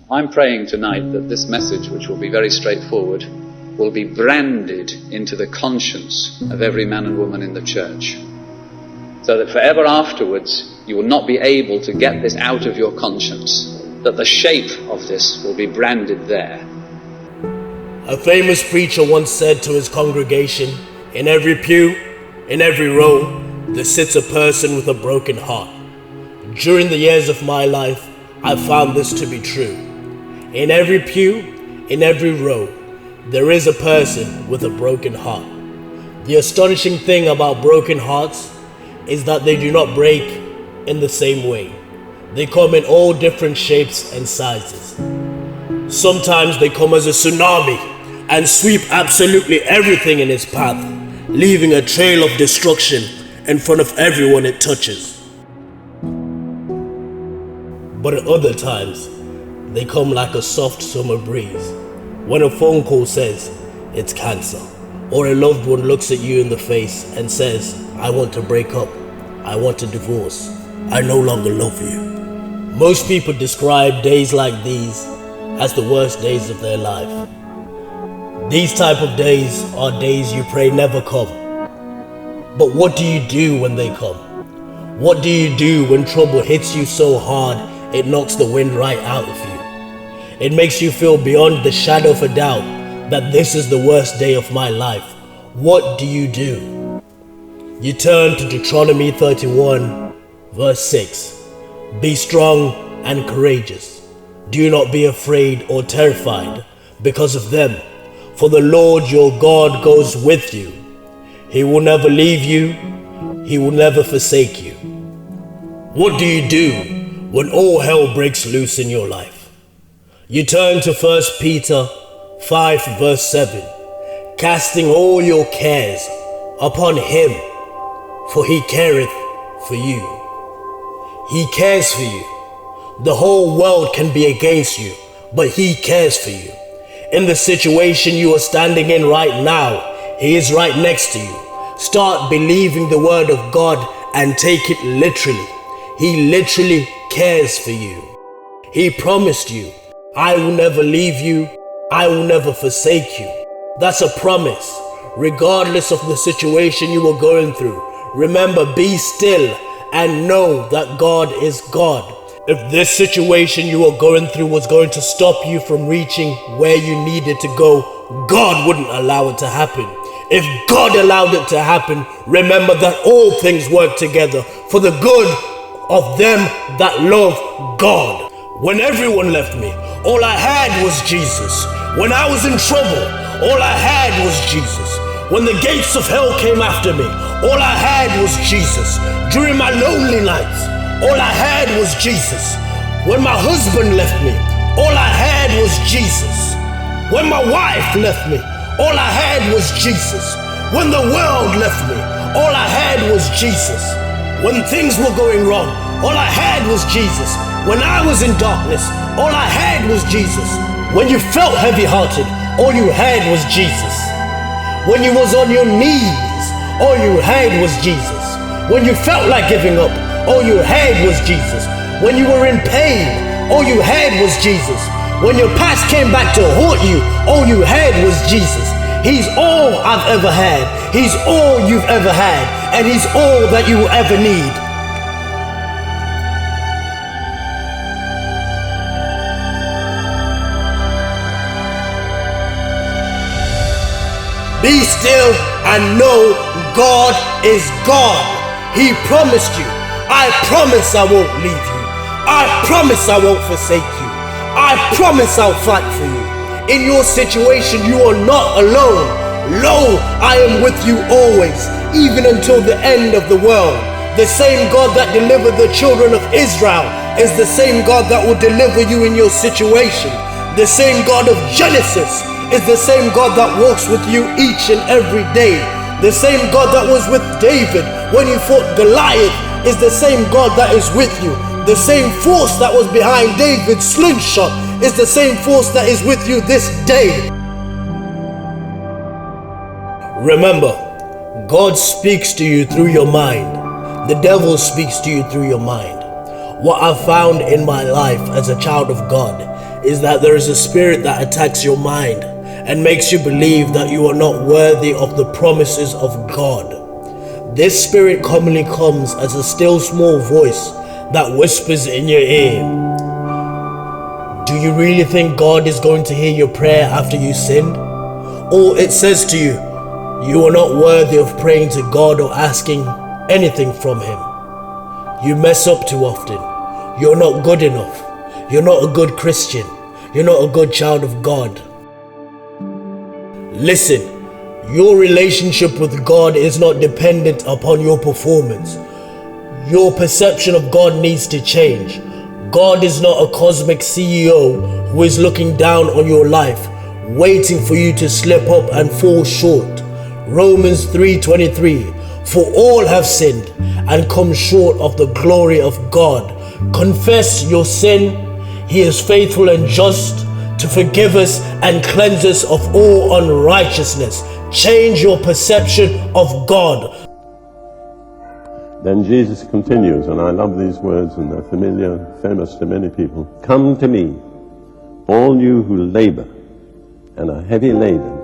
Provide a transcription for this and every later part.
I'm praying tonight that this message, which will be very straightforward, will be branded into the conscience of every man and woman in the church, so that forever afterwards you will not be able to get this out of your conscience, that the shape of this will be branded there. A famous preacher once said to his congregation, "In every pew, in every row, there sits a person with a broken heart." During the years of my life, I found this to be true. In every pew, in every row, there is a person with a broken heart. The astonishing thing about broken hearts is that they do not break in the same way. They come in all different shapes and sizes. Sometimes they come as a tsunami and sweep absolutely everything in its path, leaving a trail of destruction in front of everyone it touches. But at other times, they come like a soft summer breeze. When a phone call says it's cancer, or a loved one looks at you in the face and says, "I want to break up, I want a divorce, I no longer love you." Most people describe days like these as the worst days of their life. These type of days are days you pray never come. But what do you do when they come? What do you do when trouble hits you so hard it knocks the wind right out of you? It makes you feel beyond the shadow of a doubt that this is the worst day of my life. What do? You turn to Deuteronomy 31 verse 6. Be strong and courageous. Do not be afraid or terrified because of them, for the Lord your God goes with you. He will never leave you. He will never forsake you. What do you do when all hell breaks loose in your life? You turn to 1 Peter 5 verse 7. Casting all your cares upon him, for he careth for you. He cares for you. The whole world can be against you, but he cares for you. In the situation you are standing in right now, he is right next to you. Start believing the word of God and take it literally. He literally cares for you. He promised you, "I will never leave you, I will never forsake you." That's a promise, regardless of the situation you are going through. Remember, be still and know that God is God. If this situation you are going through was going to stop you from reaching where you needed to go, God wouldn't allow it to happen. If God allowed it to happen, remember that all things work together for the good of them that love God. When everyone left me, all I had was Jesus. When I was in trouble, all I had was Jesus. When the gates of hell came after me, all I had was Jesus. During my lonely nights, all I had was Jesus. When my husband left me, all I had was Jesus. When my wife left me, all I had was Jesus. When the world left me, all I had was Jesus. When things were going wrong, all I had was Jesus. When I was in darkness, all I had was Jesus. When you felt heavy-hearted, all you had was Jesus. When you was on your knees, all you had was Jesus. When you felt like giving up, all you had was Jesus. When you were in pain, all you had was Jesus. When your past came back to haunt you, all you had was Jesus. He's all I've ever had. He's all you've ever had. And he's all that you will ever need. Be still and know God is God. He promised you. I promise I won't leave you. I promise I won't forsake you. I promise I'll fight for you. In your situation, you are not alone. Lo, I am with you always, even until the end of the world. The same God that delivered the children of Israel is the same God that will deliver you in your situation. The same God of Genesis is the same God that walks with you each and every day. The same God that was with David when he fought Goliath is the same God that is with you. The same force that was behind David's slingshot is the same force that is with you this day. Remember, God speaks to you through your mind. The devil speaks to you through your mind. What I've found in my life as a child of God is that there is a spirit that attacks your mind and makes you believe that you are not worthy of the promises of God. This spirit commonly comes as a still small voice that whispers in your ear. Do you really think God is going to hear your prayer after you sinned? Or it says to you, you are not worthy of praying to God or asking anything from Him. You mess up too often. You're not good enough. You're not a good Christian. You're not a good child of God. Listen, your relationship with God is not dependent upon your performance. Your perception of God needs to change. God is not a cosmic CEO who is looking down on your life, waiting for you to slip up and fall short. Romans 3:23, for all have sinned and come short of the glory of God. Confess your sin. He is faithful and just to forgive us and cleanse us of all unrighteousness. Change your perception of God. Then Jesus continues, and I love these words, and they're familiar, famous to many people. Come to me, all you who labor and are heavy laden,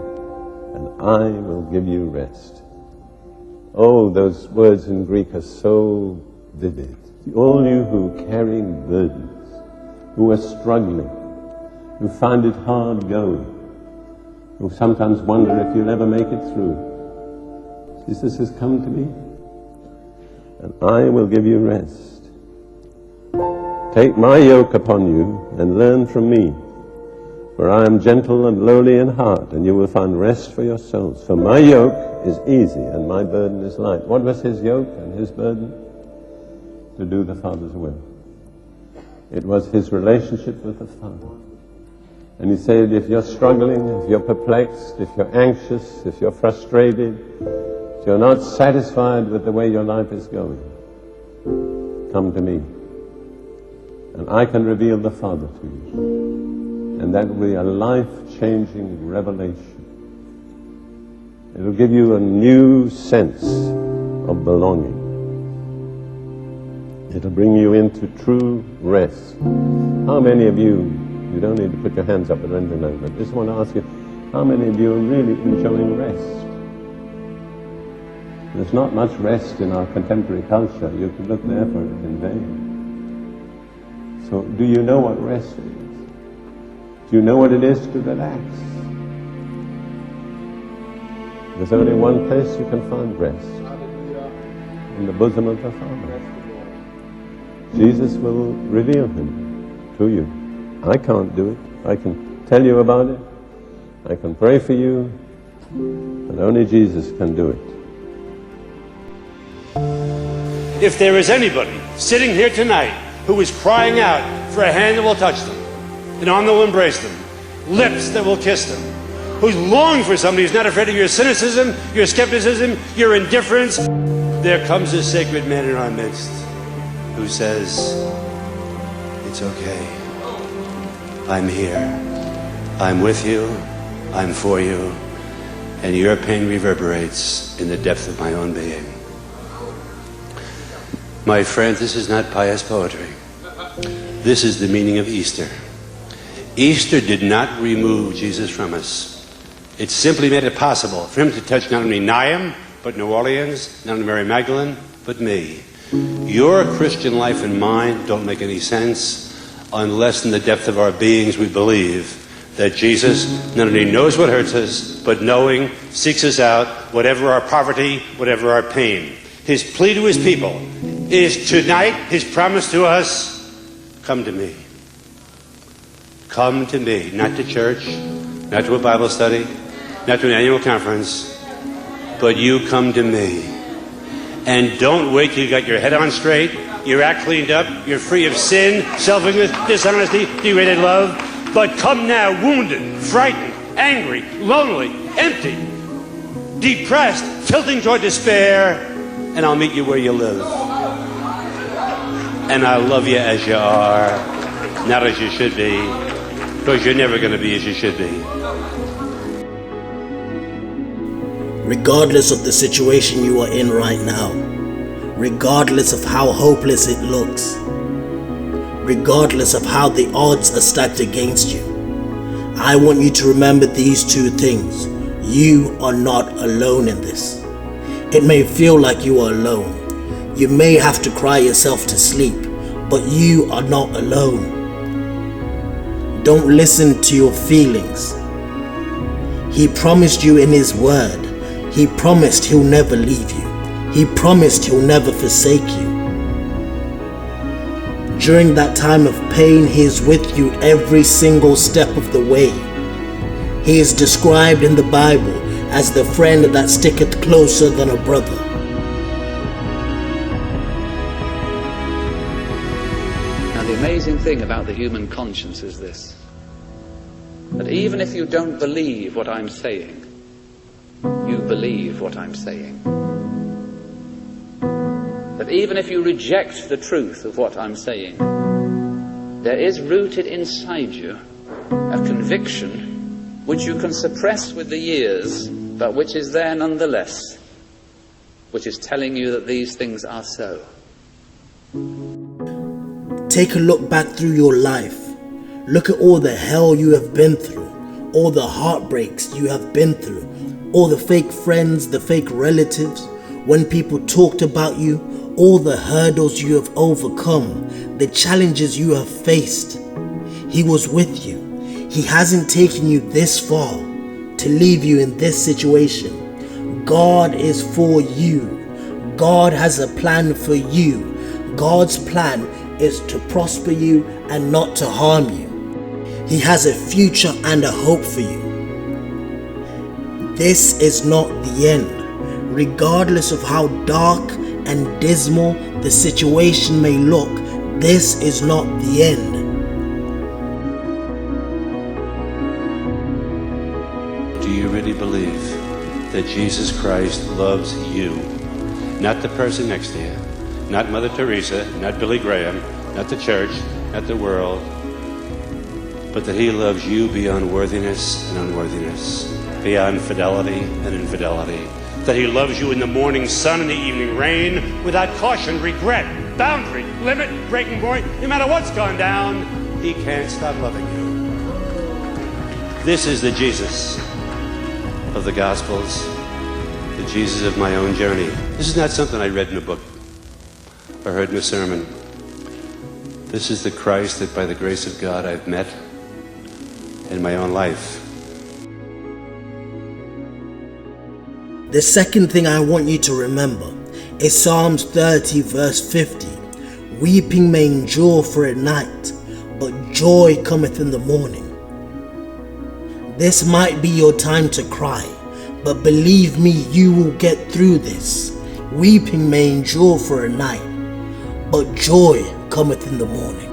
and I will give you rest. Oh, those words in Greek are so vivid. All you who carry burdens, who are struggling, who find it hard going, who sometimes wonder if you'll ever make it through. Jesus says, come to me, and I will give you rest. Take my yoke upon you and learn from me, for I am gentle and lowly in heart, and you will find rest for your souls. For my yoke is easy and my burden is light. What was his yoke and his burden? To do the Father's will. It was his relationship with the Father. And he said, if you're struggling, if you're perplexed, if you're anxious, if you're frustrated, if you're not satisfied with the way your life is going, come to me, and I can reveal the Father to you. And that will be a life-changing revelation. It'll give you a new sense of belonging. It'll bring you into true rest. How many of you don't need to put your hands up or anything like that, I just want to ask you, how many of you are really enjoying rest? There's not much rest in our contemporary culture. You can look there for it in vain. So do you know what rest is? Do you know what it is to relax? There's only one place you can find rest. In the bosom of the Father. Jesus will reveal him to you. I can't do it. I can tell you about it. I can pray for you. But only Jesus can do it. If there is anybody sitting here tonight who is crying out for a hand that will touch them, an arm that will embrace them, lips that will kiss them, who's longing for somebody who's not afraid of your cynicism, your skepticism, your indifference, there comes a sacred man in our midst who says, it's okay. I'm here. I'm with you. I'm for you. And your pain reverberates in the depth of my own being. My friend, this is not pious poetry. This is the meaning of Easter. Easter did not remove Jesus from us. It simply made it possible for him to touch not only Naim, but New Orleans, not only Mary Magdalene, but me. Your Christian life and mine don't make any sense unless in the depth of our beings we believe that Jesus not only knows what hurts us, but knowing seeks us out, whatever our poverty, whatever our pain. His plea to his people is tonight, his promise to us, come to me. Come to me, not to church, not to a Bible study, not to an annual conference, but you come to me. And don't wait till you got your head on straight, your act cleaned up, you're free of sin, selfishness, dishonesty, degraded love, but come now wounded, frightened, angry, lonely, empty, depressed, tilting toward despair, and I'll meet you where you live. And I'll love you as you are, not as you should be, because you're never going to be as you should be. Regardless of the situation you are in right now, regardless of how hopeless it looks, regardless of how the odds are stacked against you. I want you to remember these two things. You are not alone in this. It may feel like you are alone. You may have to cry yourself to sleep, but you are not alone. Don't listen to your feelings. He promised you in His word. He promised He'll never leave you. He promised He'll never forsake you. During that time of pain, He is with you every single step of the way. He is described in the Bible as the friend that sticketh closer than a brother. Now, the amazing thing about the human conscience is this: that even if you don't believe what I'm saying, you believe what I'm saying. That even if you reject the truth of what I'm saying, there is rooted inside you a conviction which you can suppress with the years, but which is there nonetheless, which is telling you that these things are so. Take a look back through your life. Look at all the hell you have been through, all the heartbreaks you have been through, all the fake friends, the fake relatives, when people talked about you, all the hurdles you have overcome, the challenges you have faced. He was with you. He hasn't taken you this far to leave you in this situation. God is for you. God has a plan for you. God's plan is to prosper you and not to harm you. He has a future and a hope for you. This is not the end. Regardless of how dark and dismal the situation may look, this is not the end. Do you really believe that Jesus Christ loves you? Not the person next to you, not Mother Teresa, not Billy Graham, not the church, not the world, but that He loves you beyond worthiness and unworthiness, beyond fidelity and infidelity. That He loves you in the morning sun and the evening rain, without caution, regret, boundary, limit, breaking point. No matter what's gone down, He can't stop loving you. This is the Jesus of the Gospels, the Jesus of my own journey. This is not something I read in a book or heard in a sermon. This is the Christ that by the grace of God I've met in my own life. The second thing I want you to remember is Psalms 30 verse 50. Weeping may endure for a night, but joy cometh in the morning. This might be your time to cry, but believe me, you will get through this. Weeping may endure for a night, but joy cometh in the morning.